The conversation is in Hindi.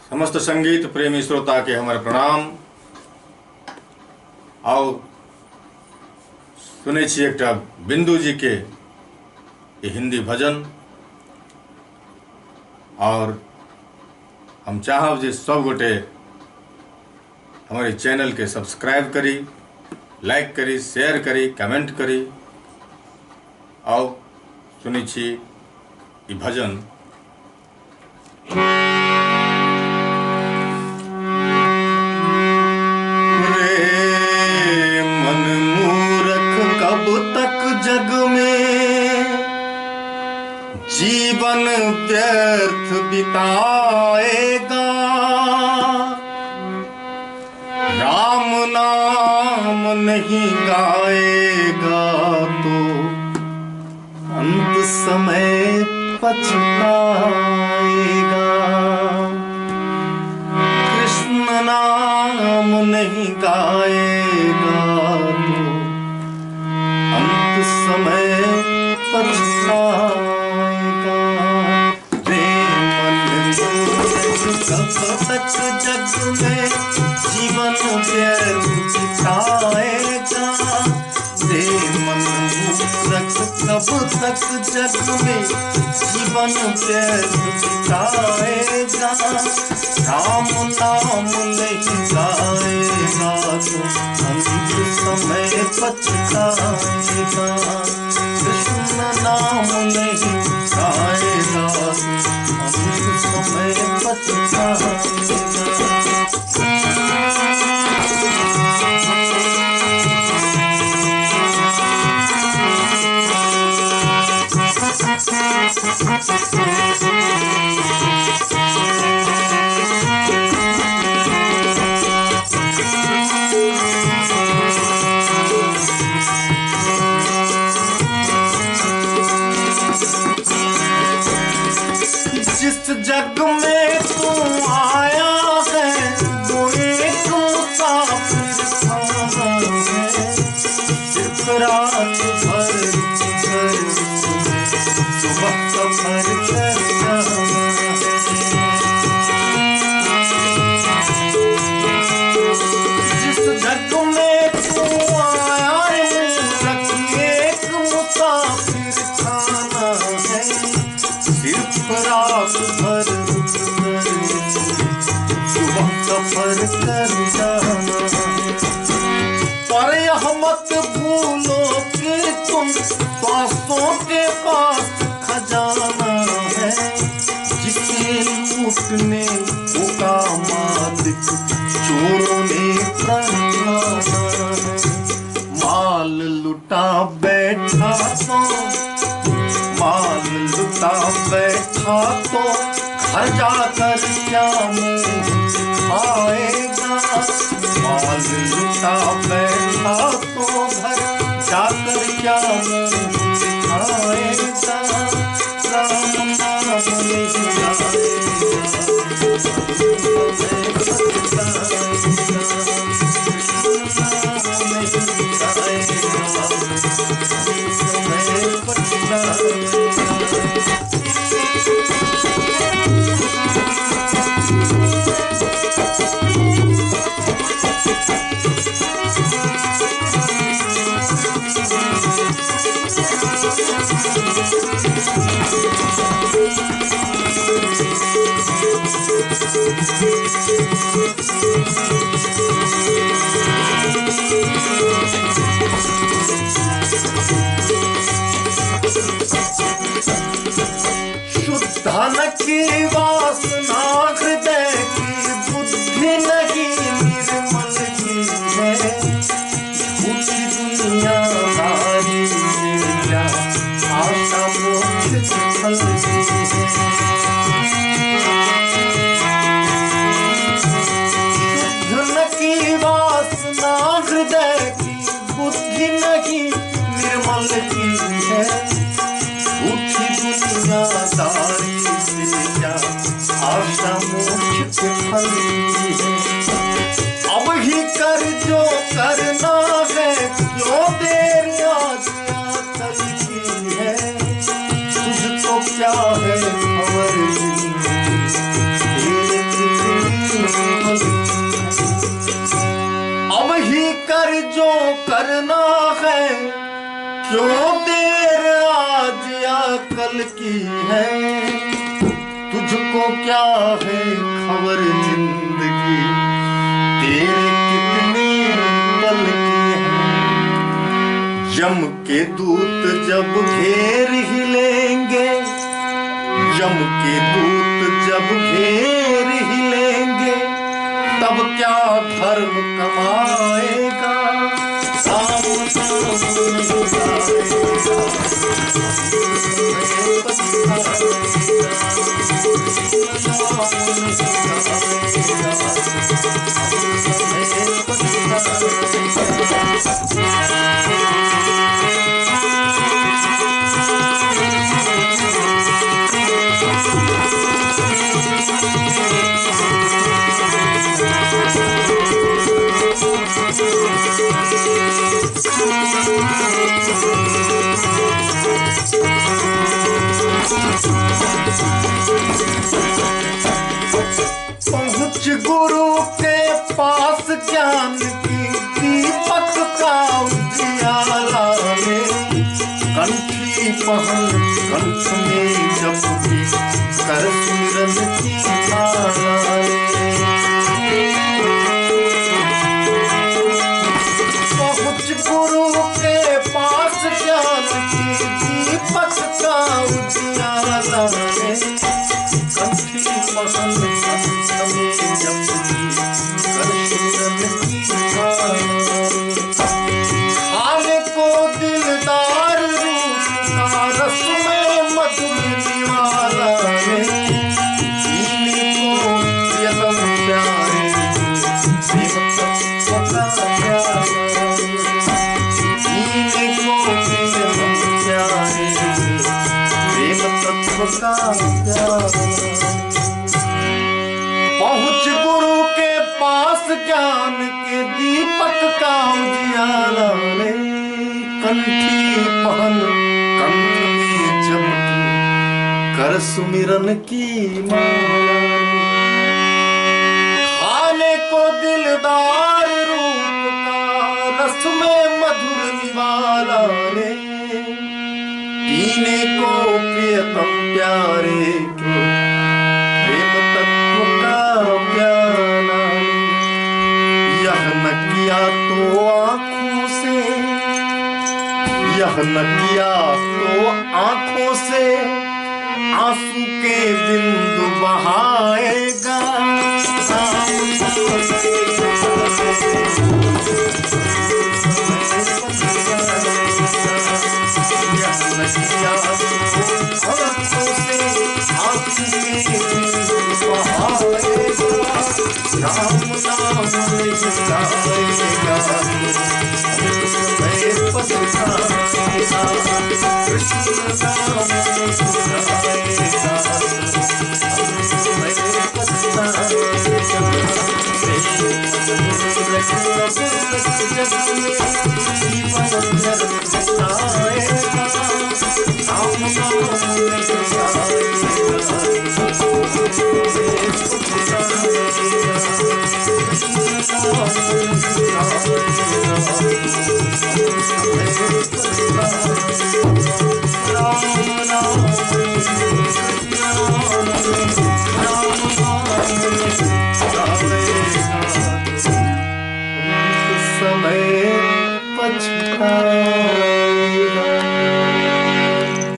समस्त संगीत प्रेमी श्रोता के हमारे प्रणाम। आओ सुने छी एक बिंदु जी के ये हिंदी भजन और हम चाहब जे सब गोटे हमारे चैनल के सब्सक्राइब करी, लाइक करी, शेयर करी, कमेंट करी। आओ सुनी छी ये भजन। जग में जीवन व्यर्थ बिताएगा, राम नाम नहीं गाएगा तो अंत समय पछताएगा। कृष्ण नाम नहीं गाएगा तो समय पछताएगा। कब तक जग में जीवन व्यर्थ बिताएगा, मन मूर्ख कब तक जग में जीवन व्यर्थ बिताएगा। राम नाम नहीं गाएगा तो अंत समय पछताएगा। कृष्ण नाम नहीं गाएगा तो अंत समय पछताएगा। जिस जग में तू आया है वो एक मुसाफिर खाना है। सिर्फ रात भर सुबह सफर कर जाना है। जिस जग में तू आया है एक मुसाफिर खाना है। सिर्फ रात भर सुबह सफर कर जाना है। पर यह मत भूलो कि तुम सांसों के पास खजाना है। जिसे लूटने का मालिक चोरों ने पहचाना है। माल लुटा बैठा तो माल लुटा बैठा तो घर जाकर क्या मुँह खाएगा। माल लुटा बैठा तो घर जाकर क्या मुँह खाएगा। राम नाम नहीं धन की वासना हृदय की बुद्धि नहीं निर्मल की है। झूठी दुनियादारी आशा मोक्ष फल की है। धन की वासना हृदय की बुद्धि नहीं निर्मल की है। झूठी दुनियादारी आशा मोक्ष फल की है। अब ही कर जो करना है, क्यों देर आज कल की है। तुझको क्या है खबर तेरे क्यों देर आज या कल की है, तुझको क्या है खबर जिंदगी तेरे कितने पल की है। यम के दूत जब घेर ही लेंगे, यम के दूत जब घेर ही लेंगे, तब क्या धर्म कमाएगा। पहुँच गुरु के पास ज्ञान की दीपक का उजियारा ले, कंठी पहन कंठ में जपती कर सिमरन की माला ले। पहुँच गुरु के पास ज्ञान की दीपक का उजियारा ले, कंठी पहन कंठ में जपती कर सिमरन की माला। खाने को दिलदार रूप का रस में मधुर निवाला है, पीने को प्रियतम प्यारे प्रेम तत्व का प्याला है। पीने को प्रियतम प्यारे प्रेम तत्व का प्याला। पहुँच गुरु के पास ज्ञान के दीपक का उजियारा ले, कंठी पहन कंठ में चमकी कर सुमिरन की माला। खाने को दिलदार रूप का रस में मधुर निवाला ले, पीने को प्रियतम प्यारे को प्रेम तत्व का प्याला। यह न किया तो आँखों से, यह न किया तो आँखों से आंसू के बिंदु बहाएगा। यह न किया तो आँखों से आंसू के बिंदु बहाएगा। राम नाम गाएगा, समय पछता